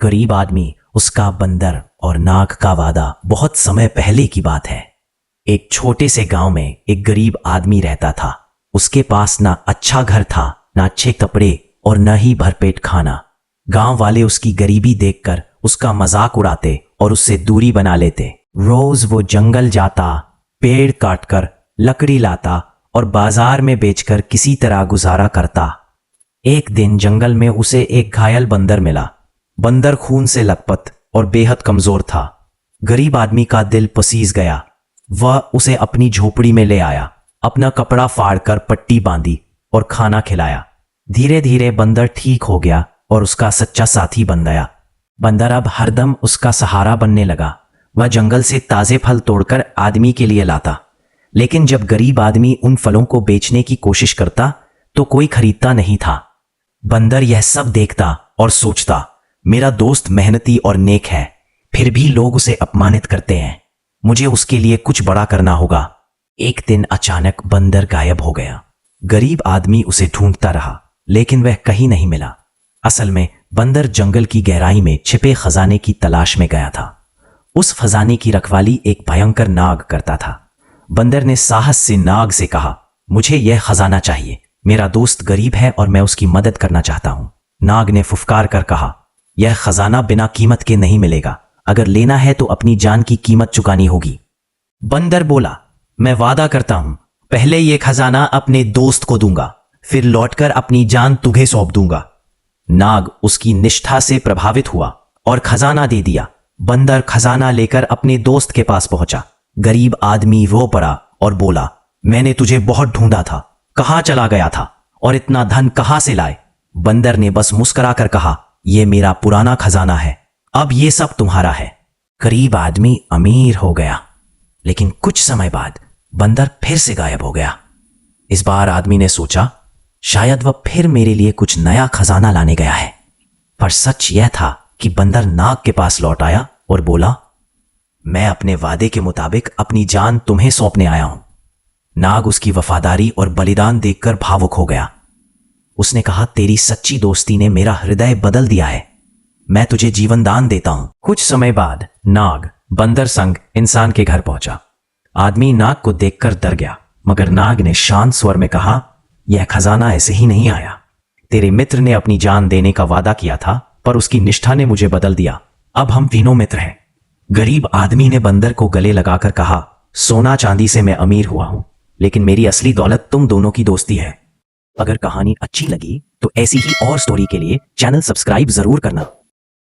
गरीब आदमी, उसका बंदर और नाग का वादा बहुत समय पहले की बात है। एक छोटे से गांव में एक गरीब आदमी रहता था। उसके पास ना अच्छा घर था, ना अच्छे कपड़े और न ही भरपेट खाना। गांव वाले उसकी गरीबी देखकर उसका मजाक उड़ाते और उससे दूरी बना लेते। रोज वो जंगल जाता, पेड़ काटकर लकड़ी लाता और बाजार में बेचकर किसी तरह गुजारा करता। एक दिन जंगल में उसे एक घायल बंदर मिला। बंदर खून से लथपथ और बेहद कमजोर था। गरीब आदमी का दिल पसीज गया। वह उसे अपनी झोपड़ी में ले आया, अपना कपड़ा फाड़कर पट्टी बांधी और खाना खिलाया। धीरे धीरे बंदर ठीक हो गया और उसका सच्चा साथी बन गया। बंदर अब हरदम उसका सहारा बनने लगा। वह जंगल से ताजे फल तोड़कर आदमी के लिए लाता, लेकिन जब गरीब आदमी उन फलों को बेचने की कोशिश करता तो कोई खरीदता नहीं था। बंदर यह सब देखता और सोचता, मेरा दोस्त मेहनती और नेक है, फिर भी लोग उसे अपमानित करते हैं। मुझे उसके लिए कुछ बड़ा करना होगा। एक दिन अचानक बंदर गायब हो गया। गरीब आदमी उसे ढूंढता रहा, लेकिन वह कहीं नहीं मिला। असल में बंदर जंगल की गहराई में छिपे खजाने की तलाश में गया था। उस खजाने की रखवाली एक भयंकर नाग करता था। बंदर ने साहस से नाग से कहा, मुझे यह खजाना चाहिए। मेरा दोस्त गरीब है और मैं उसकी मदद करना चाहता हूं। नाग ने फुफकार कर कहा, यह खजाना बिना कीमत के नहीं मिलेगा। अगर लेना है तो अपनी जान की कीमत चुकानी होगी। बंदर बोला, मैं वादा करता हूं, पहले यह खजाना अपने दोस्त को दूंगा, फिर लौटकर अपनी जान तुझे सौंप दूंगा। नाग उसकी निष्ठा से प्रभावित हुआ और खजाना दे दिया। बंदर खजाना लेकर अपने दोस्त के पास पहुंचा। गरीब आदमी रो पड़ा और बोला, मैंने तुझे बहुत ढूंढा था, कहां चला गया था और इतना धन कहां से लाए? बंदर ने बस मुस्कुराकर कहा, यह मेरा पुराना खजाना है, अब यह सब तुम्हारा है। गरीब आदमी अमीर हो गया, लेकिन कुछ समय बाद बंदर फिर से गायब हो गया। इस बार आदमी ने सोचा, शायद वह फिर मेरे लिए कुछ नया खजाना लाने गया है। पर सच यह था कि बंदर नाग के पास लौट आया और बोला, मैं अपने वादे के मुताबिक अपनी जान तुम्हें सौंपने आया हूं। नाग उसकी वफादारी और बलिदान देखकर भावुक हो गया। उसने कहा, तेरी सच्ची दोस्ती ने मेरा हृदय बदल दिया है, मैं तुझे जीवन दान देता हूं। कुछ समय बाद नाग बंदर संग इंसान के घर पहुंचा। आदमी नाग को देखकर डर गया, मगर नाग ने शांत स्वर में कहा, यह खजाना ऐसे ही नहीं आया। तेरे मित्र ने अपनी जान देने का वादा किया था, पर उसकी निष्ठा ने मुझे बदल दिया। अब हम तीनों मित्र हैं। गरीब आदमी ने बंदर को गले लगाकर कहा, सोना चांदी से मैं अमीर हुआ हूं, लेकिन मेरी असली दौलत तुम दोनों की दोस्ती है। अगर कहानी अच्छी लगी तो ऐसी ही और स्टोरी के लिए चैनल सब्सक्राइब जरूर करना।